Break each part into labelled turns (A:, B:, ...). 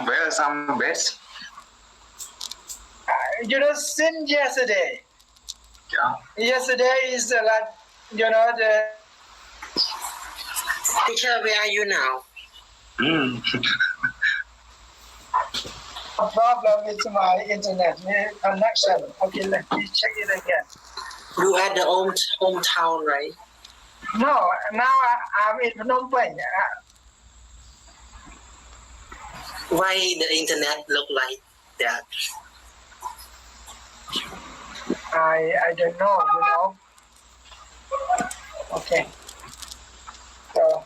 A: Where some best?
B: Since yesterday.
A: Yeah.
B: Yesterday is the.
C: Teacher, where are you now?
B: A problem with my internet connection. Okay, let me check it again.
C: You at the hometown, right?
B: No, now I'm in Phnom Penh.
C: Why the internet look like that?
B: I don't know. Okay. So.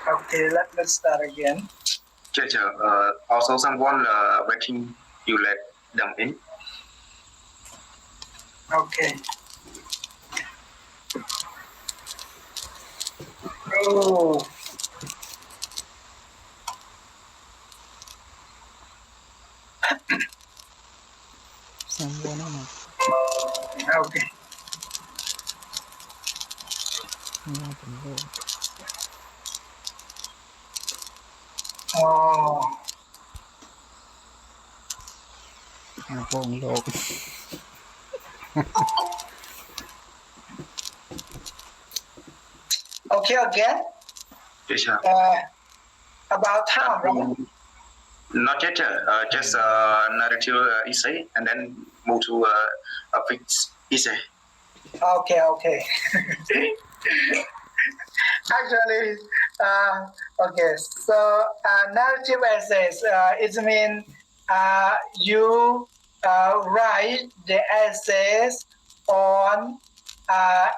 B: Okay, let's start again.
A: Teacher, also someone waiting. You let them in.
B: Okay. Oh. Okay. Oh. Okay, again.
A: Teacher.
B: About time, right?
A: Not yet, just narrative essay, and then move to a fixed essay.
B: Okay. Actually, okay. So narrative essays. It means you write the essays on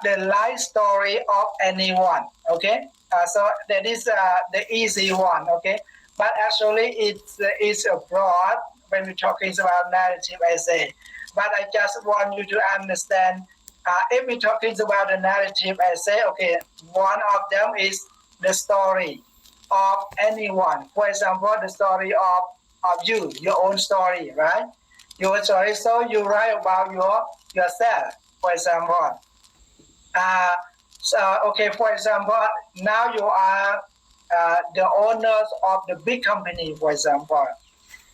B: the life story of anyone. Okay. So that is the easy one. Okay. But actually, it's broad when we're talking about narrative essay. But I just want you to understand. If we're talking about the narrative essay, okay, one of them is the story of anyone. For example, the story of you, your own story, right? Your story. So you write about yourself, for example. For example, now you are the owners of the big company, for example,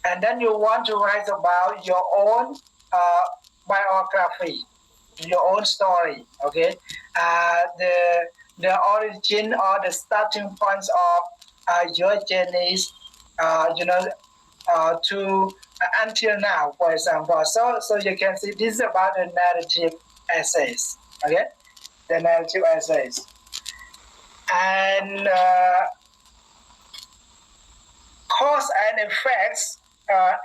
B: and then you want to write about your own biography, your own story. Okay, the origin or the starting points of your journeys, to until now, for example. So you can see this is about the narrative essays. Okay, the narrative essays, and cause and effects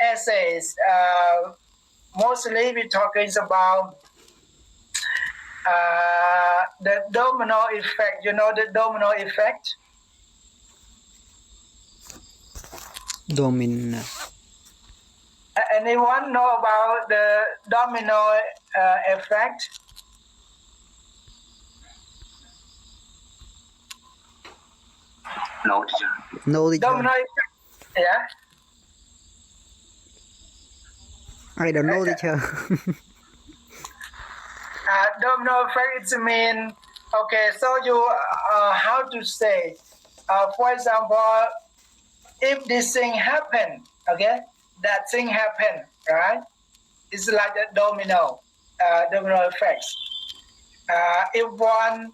B: essays. Mostly we're talking about the domino effect. You know the domino effect?
D: Domino.
B: Anyone know about the domino effect?
A: No, teacher.
D: No, teacher.
B: Domino effect. Yeah.
D: I don't know, teacher.
B: Domino effect is mean. Okay, so you how to say? For example, if this thing happen, okay, that thing happen, right? It's like a domino effect. If one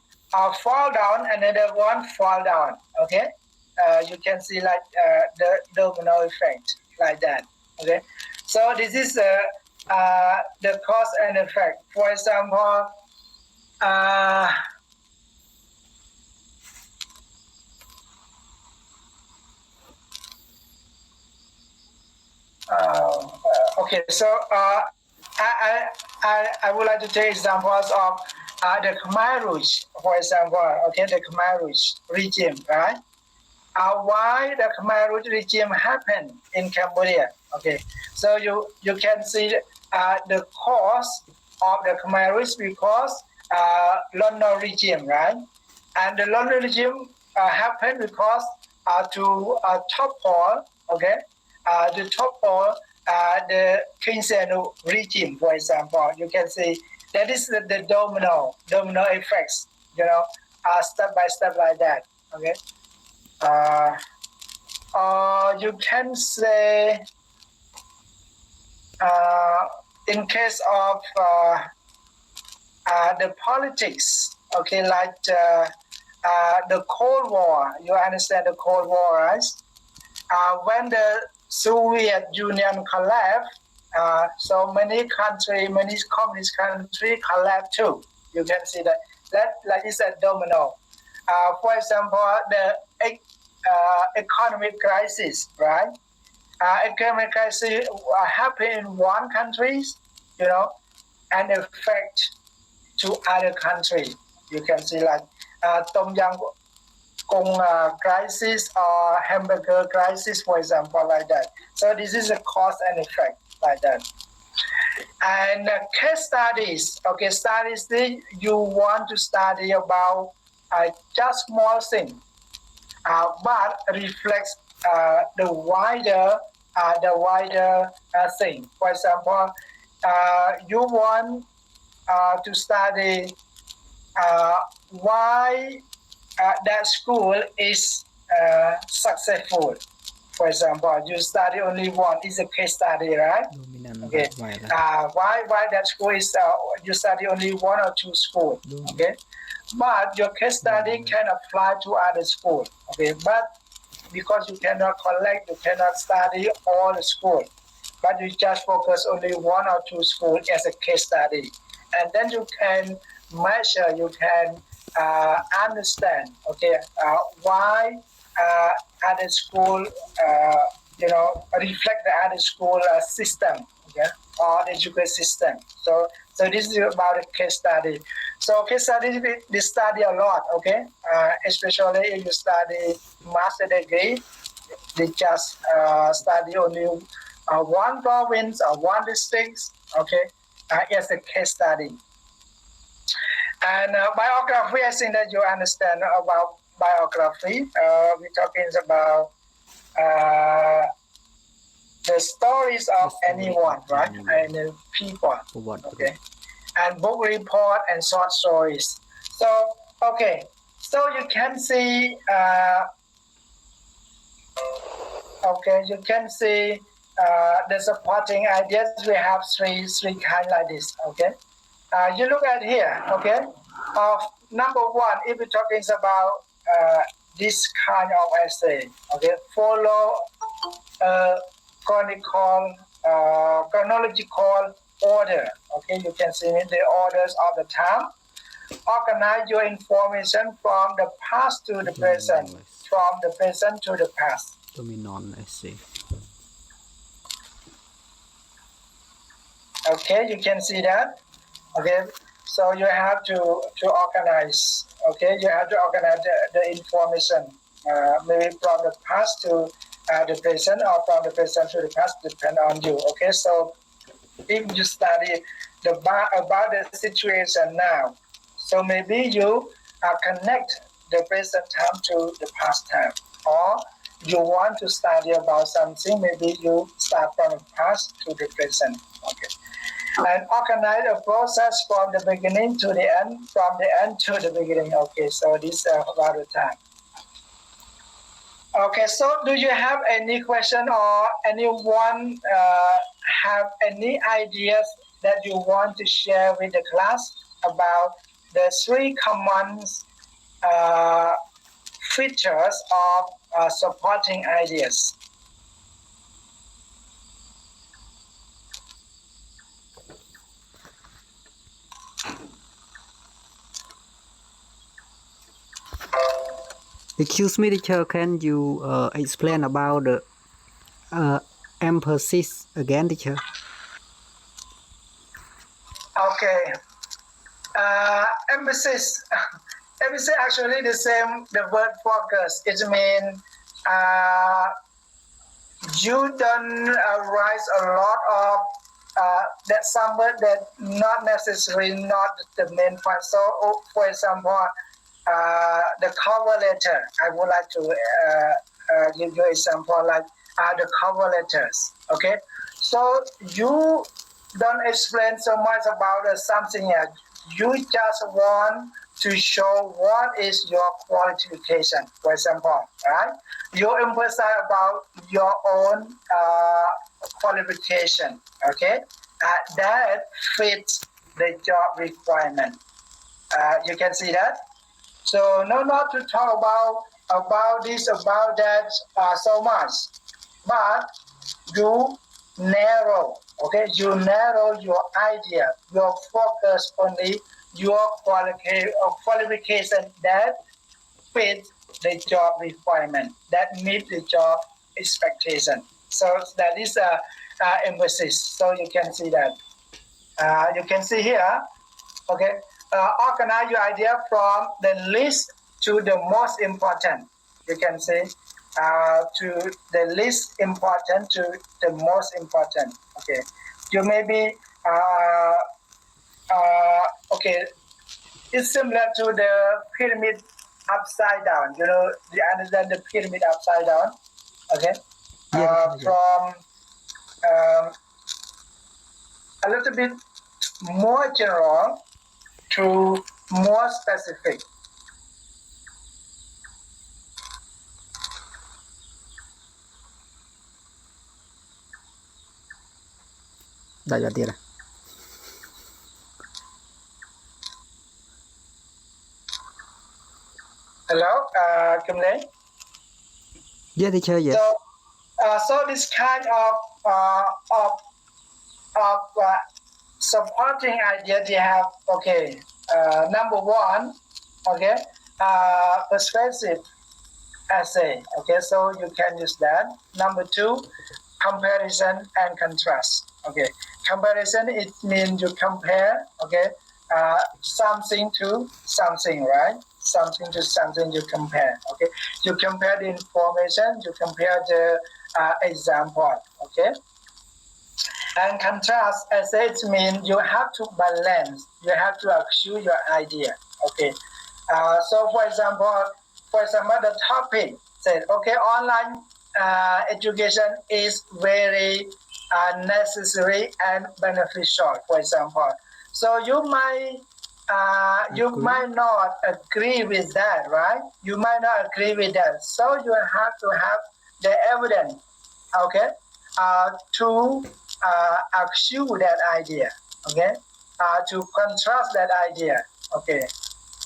B: fall down, another one fall down. Okay, you can see like the domino effect like that. Okay, so this is the cause and effect. For example, okay, so I would like to take examples of the Khmer Rouge, for example. Okay, the Khmer Rouge regime, right? Why the Khmer Rouge regime happened in Cambodia? Okay, so you can see the cause of the Khmer Rouge because London regime, right? And the London regime happened because to topple, okay, to topple the King Sihanouk regime, for example. You can see that is the domino effects, step by step like that. Okay. or you can say in case of the politics, okay, like the Cold War. You understand the Cold War, right? When the Soviet Union collapsed, so many countries, many communist countries collapsed too. You can see that. That like it's a domino. For example, the economic crisis, right? Economic crisis happen in one country, and affect to other country. You can see like Tom Yum Kung crisis or hamburger crisis, for example, like that. So this is a cause and effect like that. And case studies, okay, studies you want to study about just small thing, but reflects the wider thing. For example, you want to study why that school is successful. For example, you study only one. It's a case study, right? Okay. Why that school is you study only one or two schools. Okay. But your case study can apply to other schools. Okay. But because you cannot collect, you cannot study all the schools, but you just focus only one or two schools as a case study, and then you can measure, you can understand, okay, why other school, reflect the other school system, okay, or the education system. So this is about the case study. So case study, we study a lot, okay, especially if you study master degree, they just study only one province or one district, okay, as a case study. And biography, I think that you understand about biography. We're talking about the stories of anyone, right? And people, okay? And book report and short stories. So, okay. So you can see, you can see the supporting ideas. We have three kinds like this, okay? You look at here, okay? Number one, if we're talking about this kind of essay, okay, follow chronological order, okay? You can see the orders of the time. Organize your information from the past to the present, from the present to the past.
D: Dominant essay.
B: Okay, you can see that. Okay, so you have to organize. Okay, you have to organize the information, maybe from the past to the present, or from the present to the past, depend on you. Okay, so if you study about the situation now, so maybe you connect the present time to the past time, or you want to study about something, maybe you start from the past to the present. Okay. And organize a process from the beginning to the end, from the end to the beginning. Okay, so this is about the time. Okay, so do you have any question, or anyone have any ideas that you want to share with the class about the three common features of supporting ideas?
D: Excuse me, teacher, can you explain about the emphasis again, teacher?
B: Okay. Emphasis. Emphasis actually the same. The word focus. It means you don't write a lot of that some word that not necessarily not the main point. So, for example, the cover letter. I would like to give you an example like the cover letters. Okay, so you don't explain so much about something else. You just want to show what is your qualification. For example, right? You emphasize about your own qualification. Okay, that fits the job requirement. You can see that. So not to talk about this, about that so much, but you narrow, okay? You narrow your idea, your focus only your qualification that fit the job requirement, that meet the job expectation. So that is emphasis. So you can see that. You can see here, okay? Organize your idea from the least to the most important. You can say to the least important to the most important. Okay, you may be okay. It's similar to the pyramid upside down. You understand the pyramid upside down? Okay,
D: Yeah, teacher.
B: from a little bit more general to more specific.
D: Đại là tiền à?
B: Hello, Kim Lê?
D: Yeah, teacher, yes.
B: So this kind of supporting idea they have. Okay, number one, okay, persuasive essay. Okay, so you can use that. Number two, comparison and contrast. Okay, comparison, it means you compare. Okay, something to something, right? Something to something you compare. Okay, you compare the information, you compare the example. Okay, and contrast, as it means you have to balance, you have to achieve your idea. Okay, so for example, the topic said, okay, online education is very necessary and beneficial. For example, so you might not agree with that, right? You might not agree with that. So you have to have the evidence, okay, to achieve that idea, okay, to contrast that idea, okay.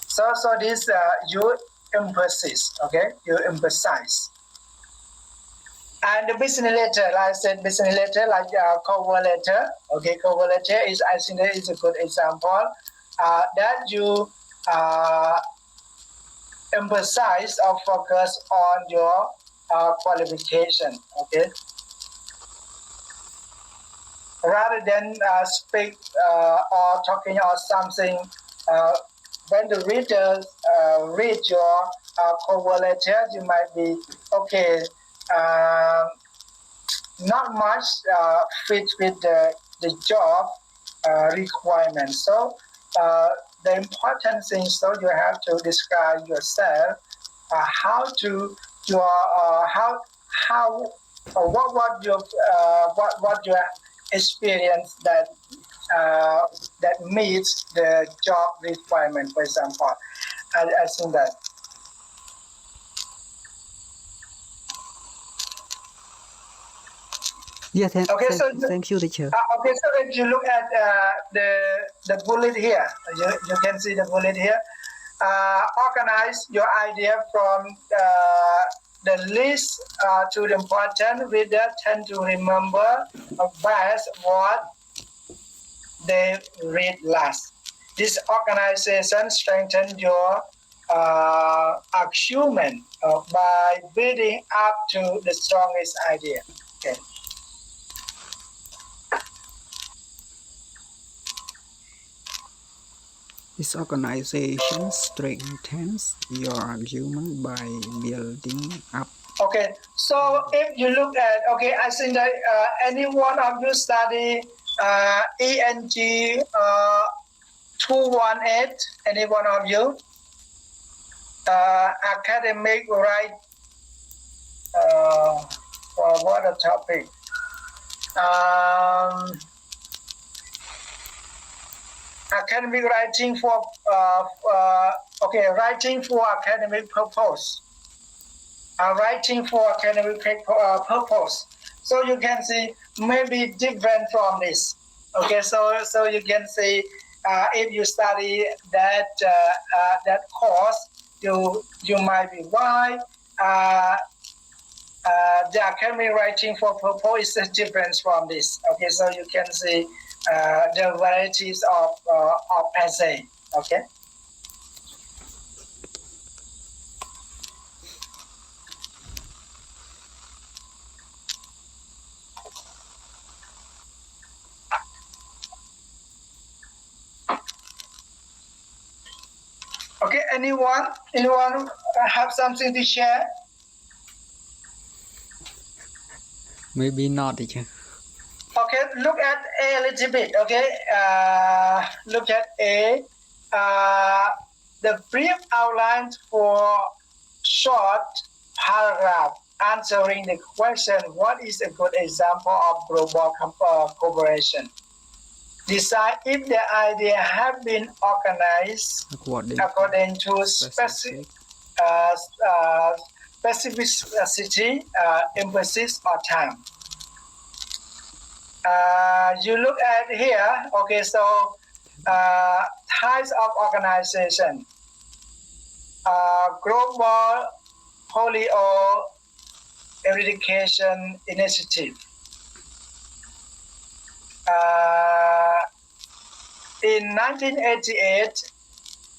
B: So this you emphasize, okay, you emphasize. And the business letter, like I said, business letter, like cover letter, okay, cover letter is, I think, that is a good example that you emphasize or focus on your qualification, okay, rather than speak or talking or something. When the readers read your cover letter, you might be okay. Not much fit with the job requirement. So the important thing, so you have to describe yourself how to your what your experience that meets the job requirement. For example, I think that.
D: Yeah,
B: Okay,
D: thank you, teacher.
B: Okay, so if you look at the bullet here, you can see the bullet here. Organize your idea from the least to the important. Reader tend to remember best what they read last. This organization strengthens your achievement by building up to the strongest idea. Okay.
D: This organization strengthens your argument by building up.
B: Okay, so if you look at, okay, I think that any one of you study ENG 218, any one of you? Academic right, for what a topic? academic writing for writing for academic purpose. Writing for academic purpose. So you can see maybe different from this. Okay, so you can see if you study that that course, you might be why the academic writing for purpose is different from this. Okay, so you can see the varieties of essay. Okay. Okay, anyone have something to share?
D: Maybe not, teacher.
B: Okay, look at A a little bit. Okay, look at A. The brief outlines for short paragraph answering the question, what is a good example of global cooperation? Decide if the idea have been organized according to specificity, emphasis, or time. You look at here, okay, so types of organization. Global Polio Eradication Initiative. In 1988,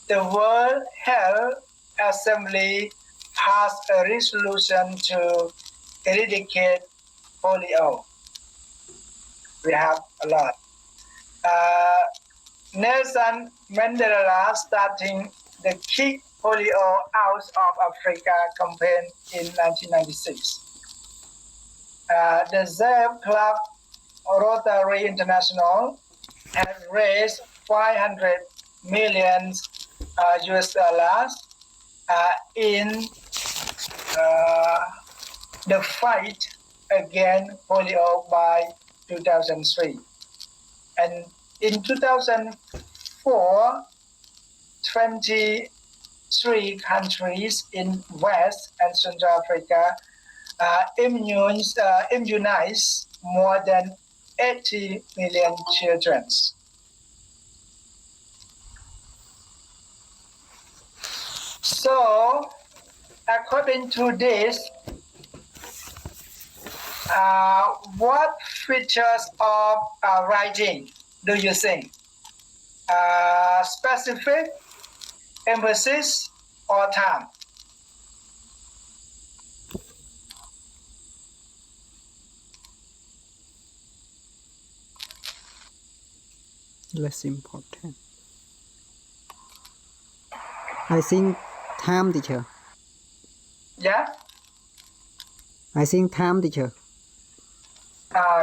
B: the World Health Assembly passed a resolution to eradicate polio. We have a lot. Nelson Mandela starting the Kick Polio Out of Africa campaign in 1996. The Zeb Club Rotary International had raised 500 million US dollars in the fight against polio by 2003. And in 2004, 23 countries in West and Central Africa immunized more than 80 million children. So, according to this, what features of writing do you think? Specific, emphasis, or time?
D: Less important. I think time, teacher.
B: Yeah?
D: I think time, teacher.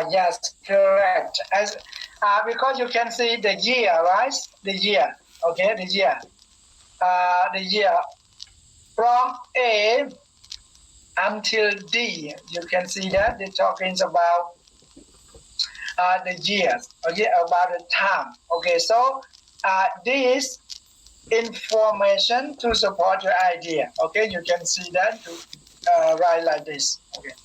B: Yes, correct. As because you can see the year, right? The year, okay, the year. The year from A until D. You can see that they're talking about the years, okay, about the time. Okay, so this information to support your idea. Okay, you can see that to write like this. Okay.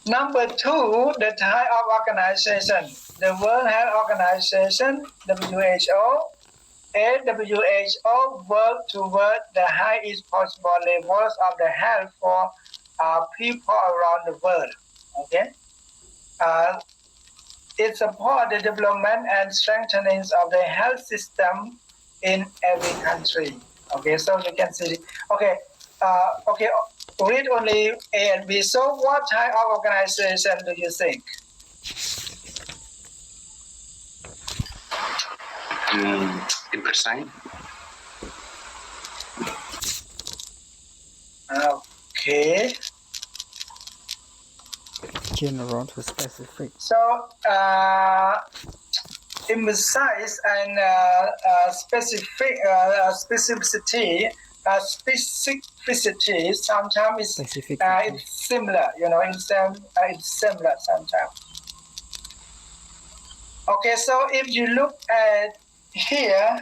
B: Number 2, the type of organization. The World Health Organization, WHO, WHO work toward the highest possible levels of the health for people around the world. Okay. It supports the development and strengthening of the health system in every country. Okay, so you can see. Okay, okay. Read only A and B. So, what type of organization do you think?
A: Imprecise.
B: Okay.
D: General to specific.
B: So, emphasize and specificity. Specificity sometimes it's similar, you know, it's similar sometimes. Okay, so if you look at here,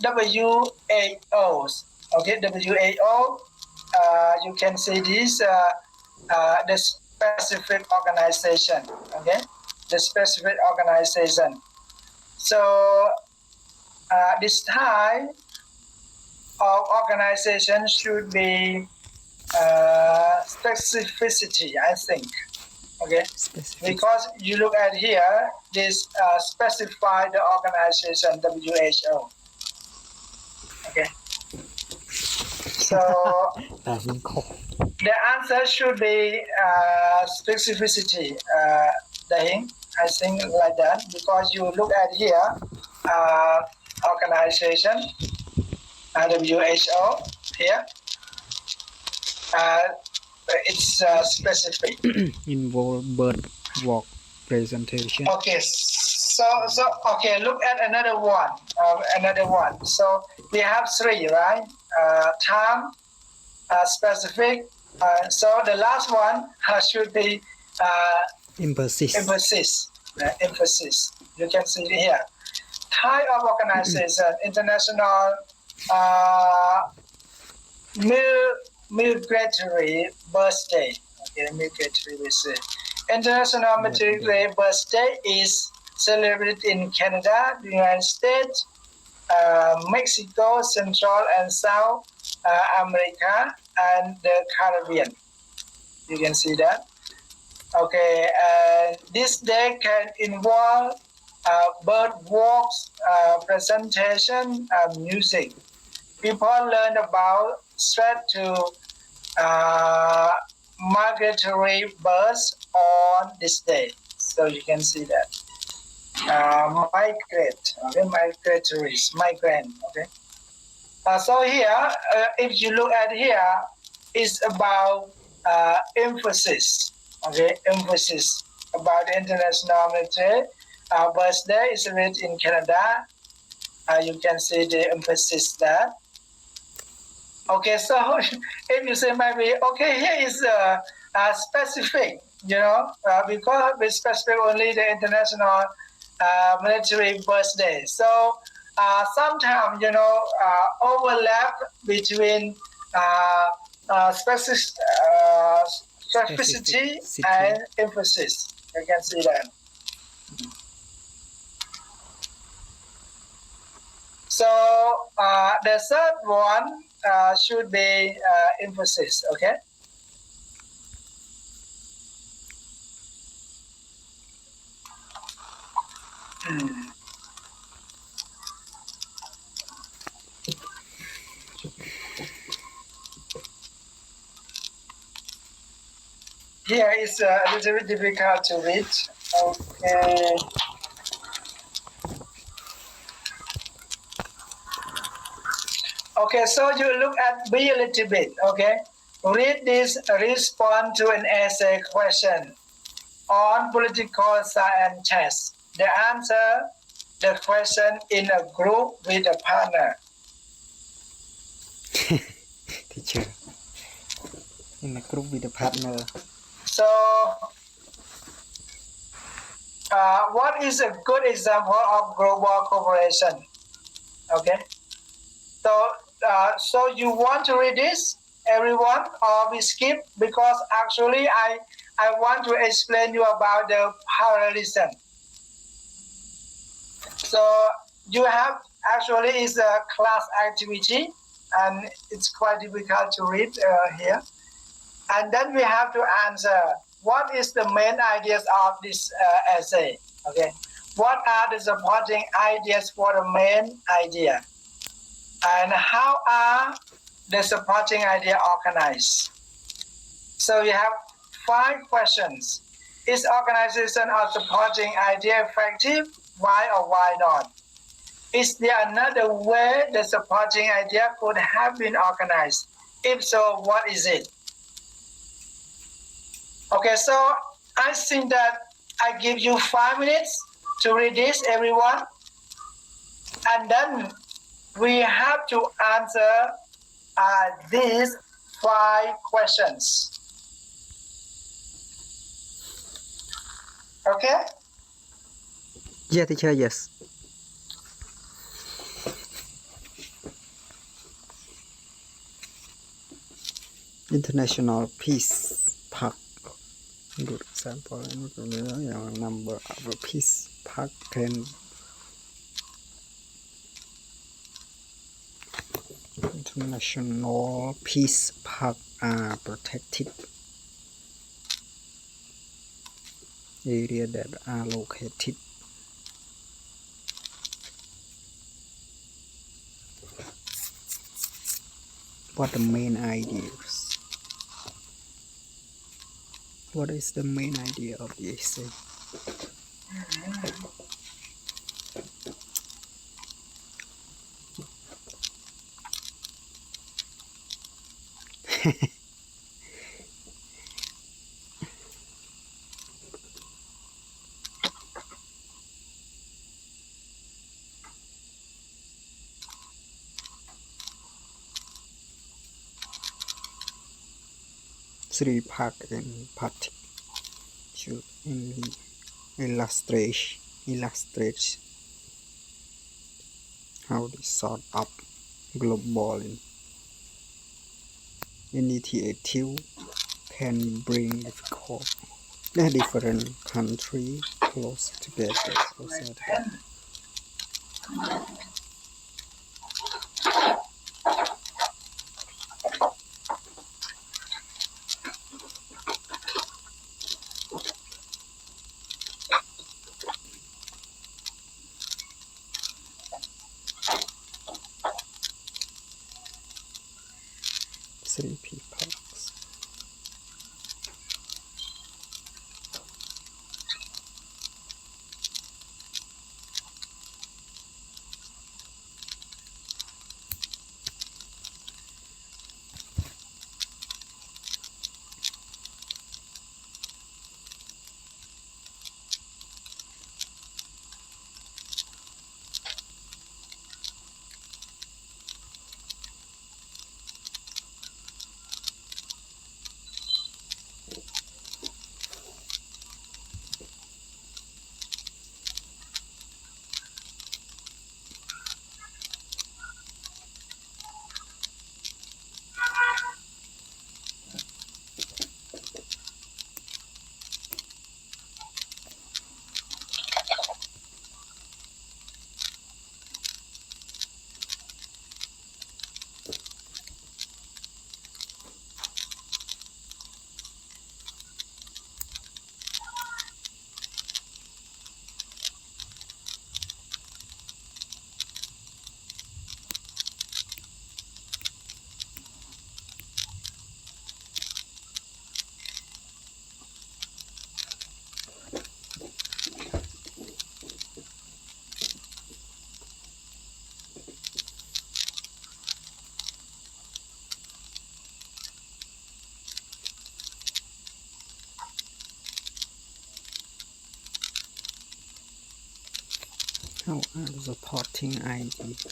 B: WAOs. Okay, WAO. You can see this the specific organization. Okay, the specific organization. So this type of organization should be specificity, I think. Okay,
D: Specific.
B: because you look at here, this specify the organization WHO. Okay, so the answer should be specificity. I think like that, because you look at here, organization, WHO here, it's specific.
D: Involve bird walk presentation.
B: Okay, so okay, look at another one. So we have three, right? Time, specific. So the last one should be
D: Emphasis.
B: emphasis. You can see it here. Type of organization, international migratory birthday. Okay, migratory birthday. International migratory birthday is celebrated in Canada, the United States, Mexico, Central and South America, and the Caribbean. You can see that. Okay, and this day can involve bird walks, presentation, music. People learn about threat to migratory birds on this day. So you can see that. Migrate, okay, migrant, okay. So here, if you look at here, it's about emphasis, okay, emphasis about the International Military Birthday is celebrated in Canada. You can see the emphasis there. Okay, so if you say maybe, okay, here is specific, because we specific only the International Military Birthday. So sometimes, overlap between specificity and emphasis. You can see that. So the third one should be emphasis, okay? Here is a little bit difficult to read. Okay. Okay, so you look at B a little bit, okay? Read this, respond to an essay question on political science test. The answer the question in a group with a partner.
D: Teacher. In a group with a partner.
B: So, what is a good example of global cooperation? Okay. So you want to read this, everyone, or we skip? Because actually I want to explain you about the parallelism. So you have actually is a class activity, and it's quite difficult to read here. And then we have to answer what is the main ideas of this essay. Okay, what are the supporting ideas for the main idea? And how are the supporting idea organized? So you have 5 questions. Is organization or supporting idea effective? Why or why not? Is there another way the supporting idea could have been organized? If so, what is it? Okay, so I think that I give you 5 minutes to read this, everyone. And then we have to answer these 5 questions. Okay?
D: Yeah, teacher, yes. International Peace Park. Good example. Number of a peace park can International Peace Park are protected areas that are located. What the main ideas? What is the main idea of the essay? Three park in particular should illustrate how the sort of global initiative can bring different countries closer together. Three people. How are the supporting ideas?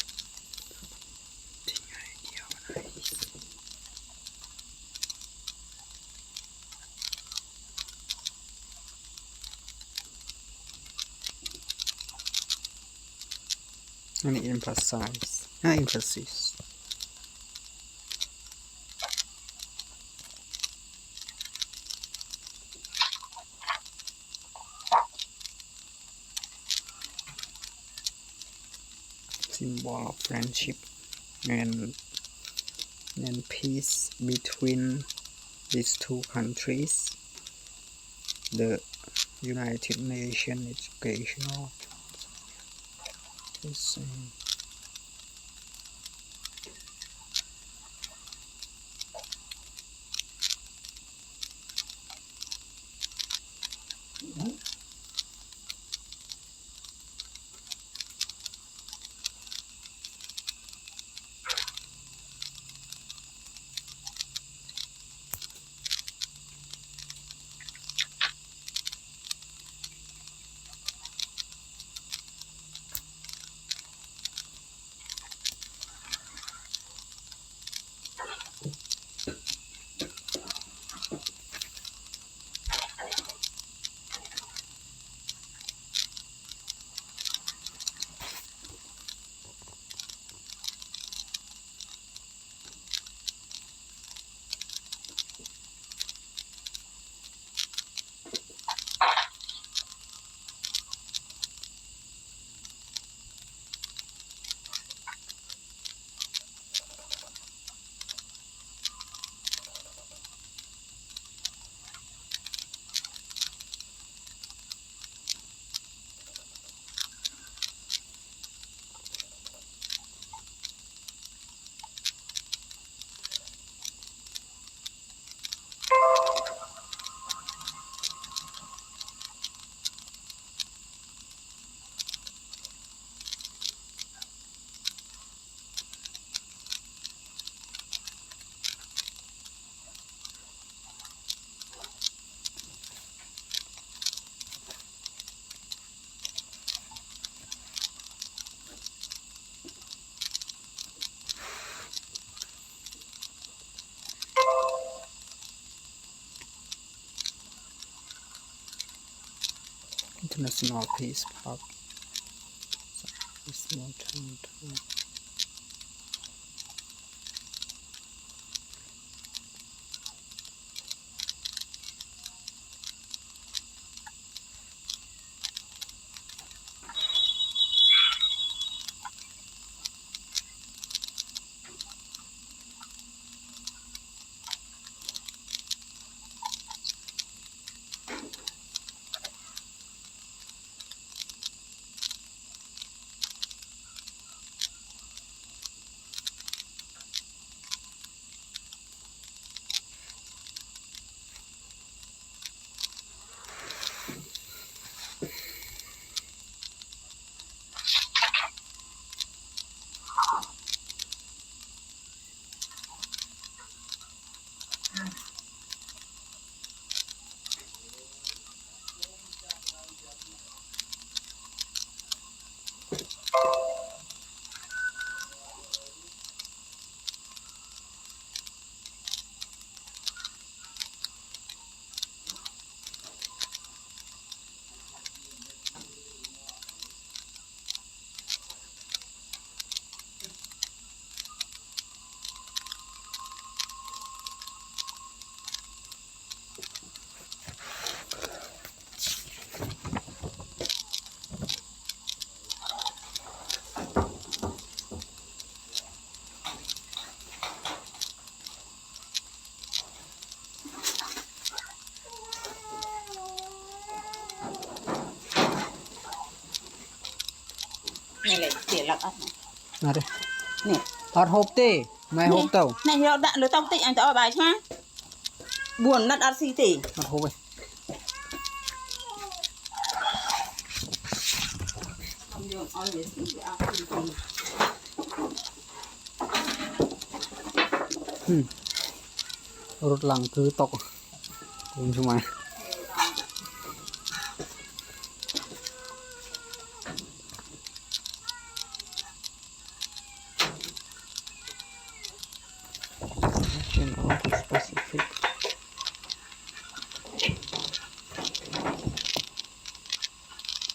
D: And emphasis. Symbol of friendship and peace between these two countries. The United Nations Educational International Peace Park. Small town.
E: Này lại tỉa lọc ắt
D: Nào đây.
E: nè
D: Hot hộp tê, mày hộp tàu.
E: này nó đạn lưới tông tị anh tao ở bài chứ buồn nát ăn xì tỉ
D: Hot hộp ấy. Rút lăng cứ tộc. Cùng cho mày. Specific.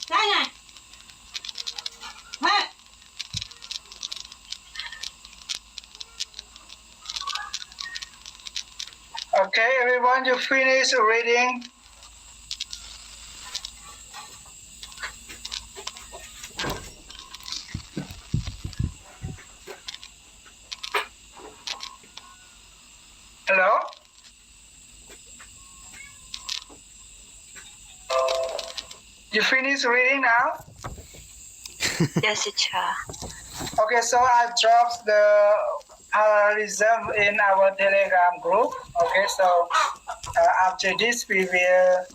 E: Đây này Hả?
B: Okay, everyone, you finish reading. Hello? You finish reading now?
F: Yes, teacher.
B: Okay, so I dropped the parallelism in our Telegram group. Okay, so after this, we will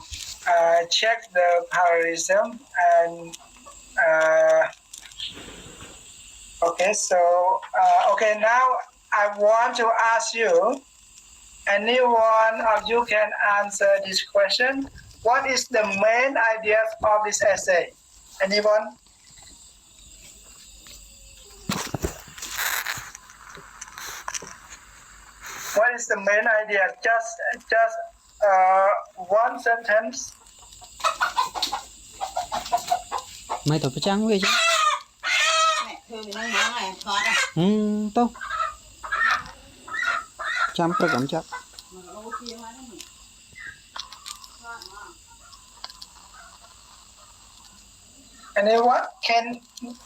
B: check the parallelism and okay, so okay, now I want to ask you, anyone of you can answer this question. What is the main ideas of this essay? Anyone? What is the main idea? Just one sentence.
D: Mày tổ trang về chứ.
E: Mẹ thương mình đang nói này thoát à
D: Tao. Chăm cơ cảm chắc.
B: Anyone can?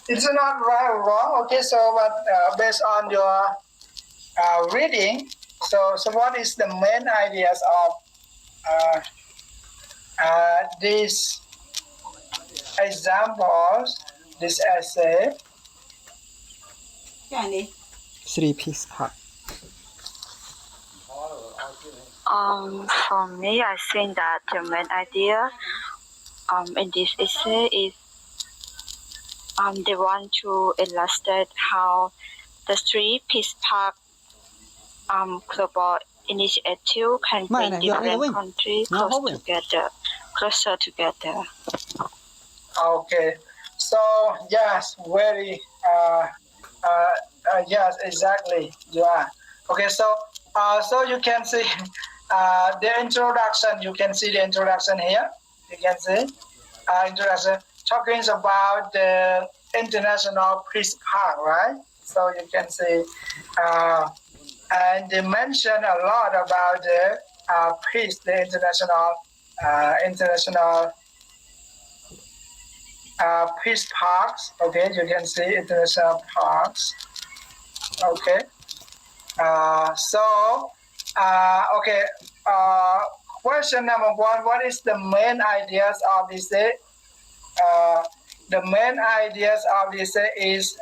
B: It's not right or wrong. Okay, so but based on your reading, so what is the main ideas of these examples, this essay?
E: Cái này đi
D: 3 piece part.
F: For me, I think that the main idea in this essay is they want to illustrate how the three peace park global initiative can bring different countries closer together.
B: Okay, so yes, very yes, exactly. Yeah. Okay, so so you can see the introduction. You can see the introduction here. You can see. introduction, talking about the International Peace Park, right? So you can see, and they mention a lot about the peace, the international peace parks. Okay, you can see international parks. Okay, okay. Question number one: what is the main ideas of this day? The main ideas of this day is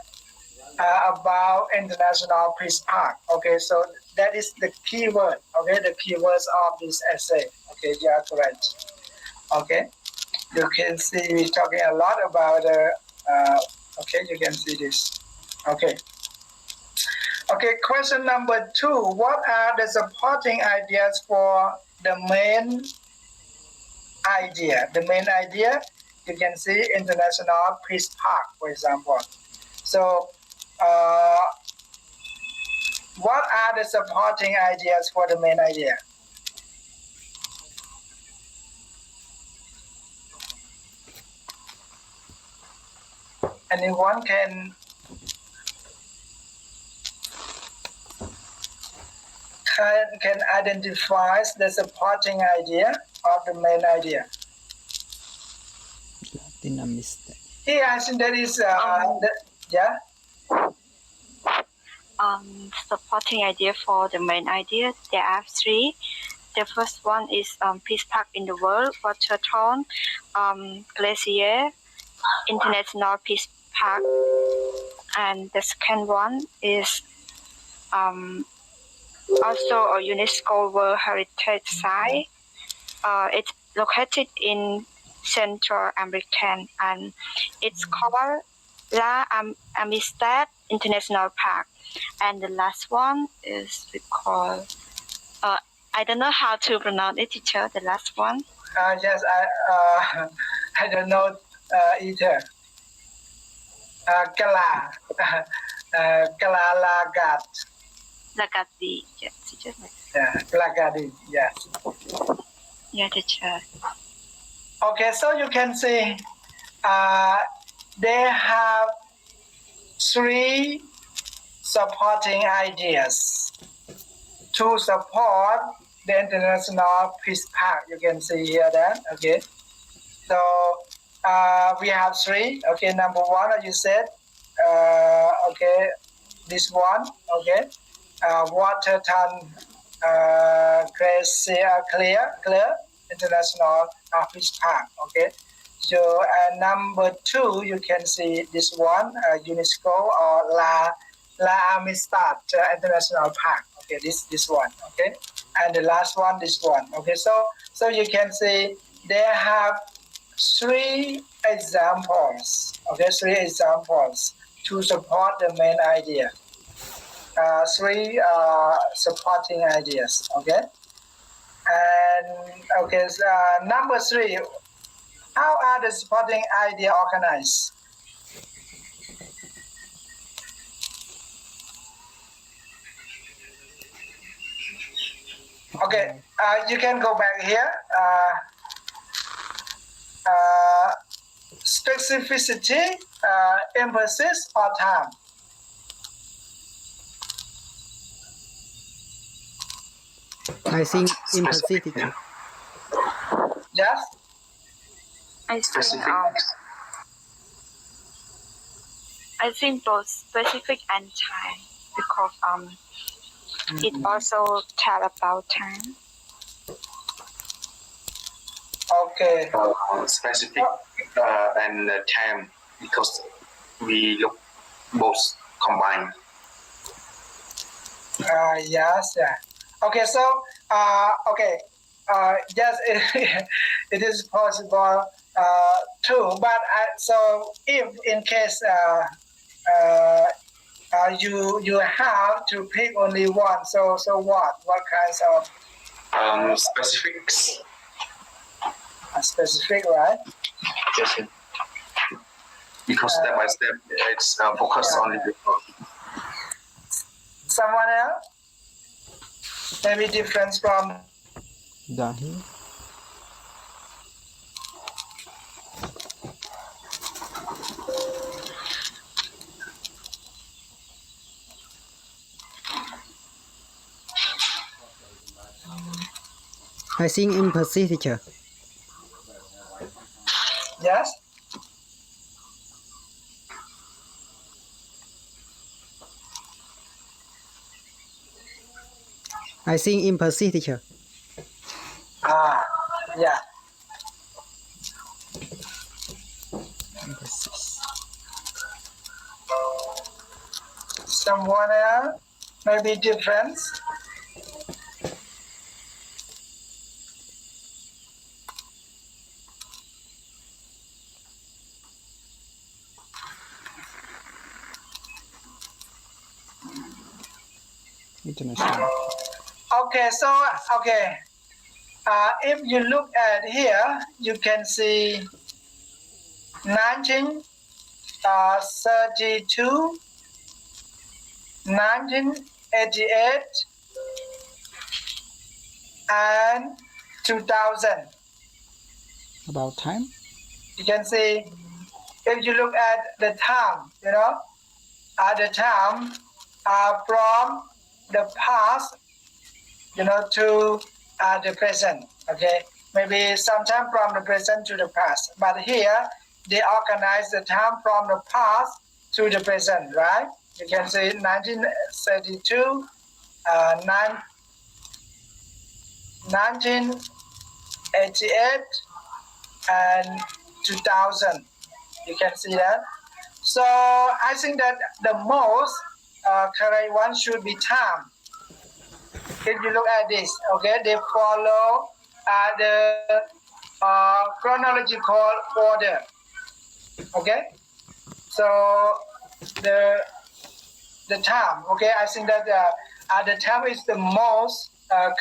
B: about International Peace Park. Okay, so that is the keyword. Okay, the keywords of this essay. Okay, you are correct. Okay, you can see we're talking a lot about okay, you can see this. Okay. Okay, question number two. What are the supporting ideas for the main idea? The main idea, you can see International Peace Park, for example. So, what are the supporting ideas for the main idea? Anyone can identify the supporting idea of the main idea? Yeah, I think that is yeah.
F: Supporting idea for the main idea, there are three. The first one is peace park in the world, Watertown, Glacier, International Peace Park, and the second one is also a UNESCO World Heritage Site. It's located in Central America, and it's called La Amistad International Park. And the last one is called I don't know how to pronounce it, teacher. The last one.
B: Yes, I don't know either. Kala, Kalalagat.
F: Lagati, yes, teacher.
B: Yeah, Lagadi, yes.
F: Yeah, teacher.
B: Okay, so you can see they have three supporting ideas to support the International Peace Park. You can see here that, okay. So we have three. Okay, number one, as you said, okay, this one, okay, Watertown Clear International Peace Park, okay. So number two, you can see this one, UNESCO or La Amistad International Park. Okay, this one. Okay, and the last one, this one. Okay, so you can see they have three examples. Okay, three examples to support the main idea. Three supporting ideas. Okay, and okay, so, number three. How are the supporting idea organized? Okay, you can go back here. Specificity, emphasis, or time.
D: I think emphasis.
B: Yes.
F: I think both specific and time, because it also tell about time.
B: Okay.
A: Specific and time, because we look both combined.
B: Yes. Yeah. Okay. So okay. Yes, it is possible too. But so if in case you have to pick only one, so what kinds of
A: Specifics.
B: Specific, right?
A: Yes. Because step by step, it's focused on the.
B: Someone else? Maybe difference from.
D: Dahi. I think empathy, teacher.
B: Yes.
D: I think empathy, teacher.
B: Yeah. Someone else? Maybe difference?
D: International.
B: Okay, if you look at here, you can see 1932, 1988, and 2000.
D: About time.
B: You can see, if you look at the time, the time from the past, to the present. Okay, maybe sometime from the present to the past. But here they organize the time from the past to the present, right? You can see 1932, 1988, and 2000. You can see that. So I think that the most correct one should be time. If you look at this, okay, they follow the chronological order. Okay, so the time. Okay, I think that the time is the most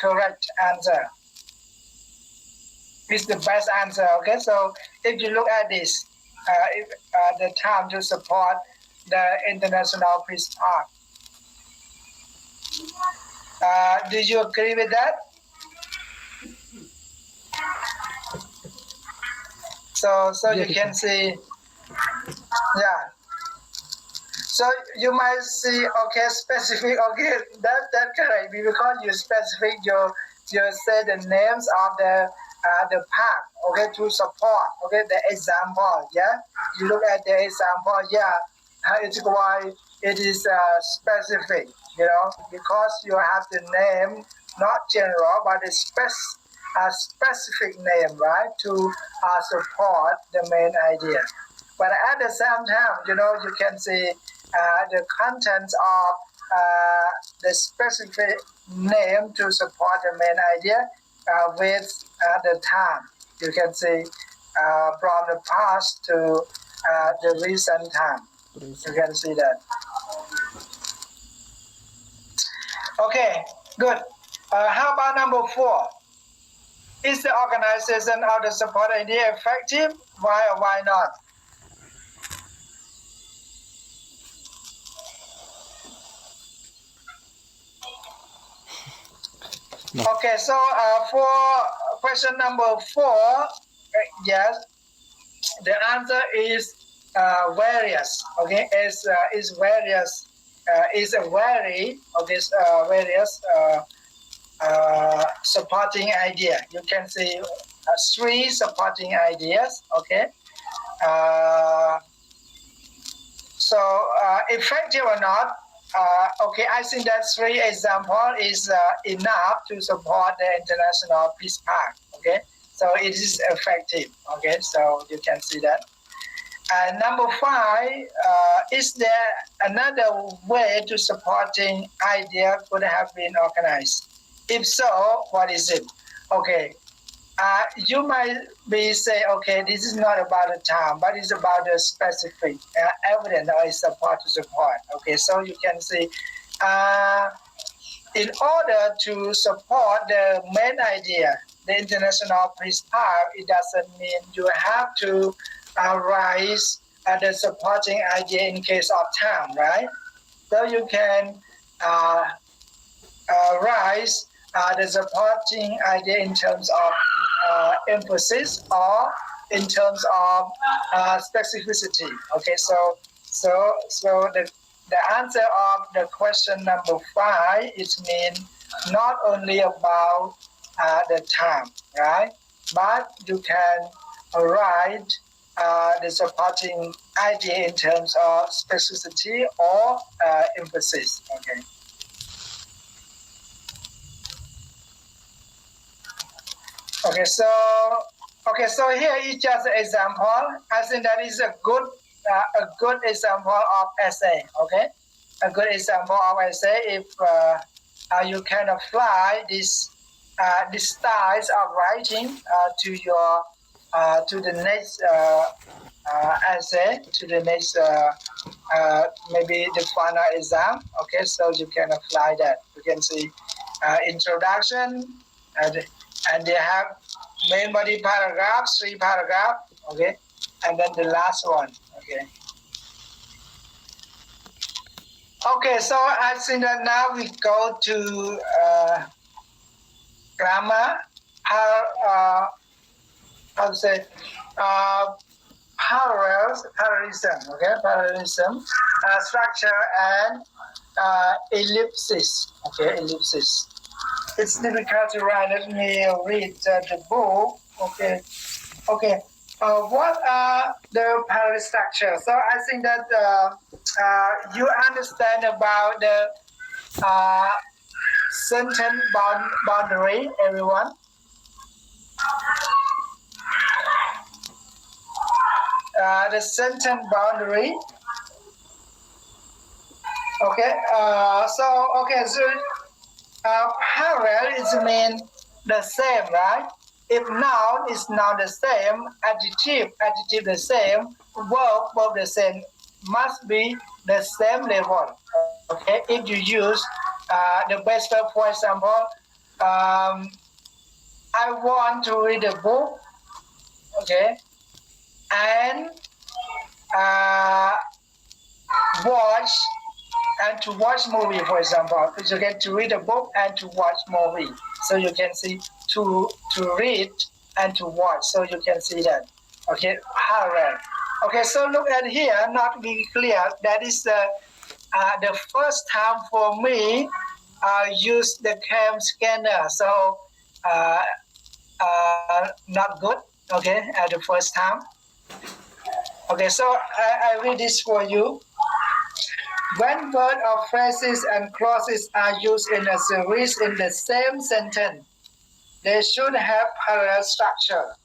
B: correct answer. It's the best answer. Okay, so if you look at this, if the time to support the International Peace Park. Do you agree with that? So you can see, yeah. So you might see, okay, specific, okay, that correct because you specific you say the names of the park, okay, to support, okay, the example, yeah. You look at the example, yeah, it's why it is specific, because you have the name, not general, but a specific name, right, to support the main idea. But at the same time, you can see the contents of the specific name to support the main idea with the time. You can see from the past to the recent time. You can see that. Okay, good. How about number 4? Is the organization of the support idea effective? Why or why not?
D: No.
B: Okay, so for question number 4, yes, the answer is various. Okay, is various. Is a vary of this various supporting idea. You can see 3 supporting ideas. Okay. So effective or not? Okay, I think that 3 example is enough to support the International Peace Park. Okay, so it is effective. Okay, so you can see that. Number 5, is there another way to supporting idea could have been organized? If so, what is it? Okay, you might be say, okay, this is not about the time, but it's about the specific evidence or support to support. Okay, so you can see, in order to support the main idea, the International Peace Park, it doesn't mean you have to raise the supporting idea in case of time, right? So you can raise the supporting idea in terms of emphasis or in terms of specificity. Okay, so the answer of the question number 5 is mean not only about the time, right? But you can write the supporting idea in terms of specificity or emphasis. Okay. So here is just an example. I think that is a good example of essay. Okay, a good example of essay. If you can apply this styles of writing to your to the next essay, to the next maybe the final exam. Okay, so you can apply that. You can see introduction and they have main body paragraph, 3 paragraph. Okay, and then the last one. Okay. Okay, so I think that now we go to grammar. How to say parallelism. Okay, parallelism, structure and ellipsis. Okay, ellipsis. It's difficult to write. Let me read the book. Okay. What are the parallel structure? So I think that you understand about the sentence boundary, everyone. The sentence boundary. Okay. So parallel is mean the same, right? If noun is now the same, adjective the same, verb the same, must be the same level. Okay. If you use the best verb, for example, I want to read a book. Okay. And to watch movie, for example. You get to read a book and to watch movie. So you can see to read and to watch. So you can see that. Okay, parallel. Okay, so look at here, not be clear. That is the first time for me use the cam scanner. So not good. Okay, at the first time. Okay, so I read this for you. When words or phrases and clauses are used in a series in the same sentence, they should have parallel structure.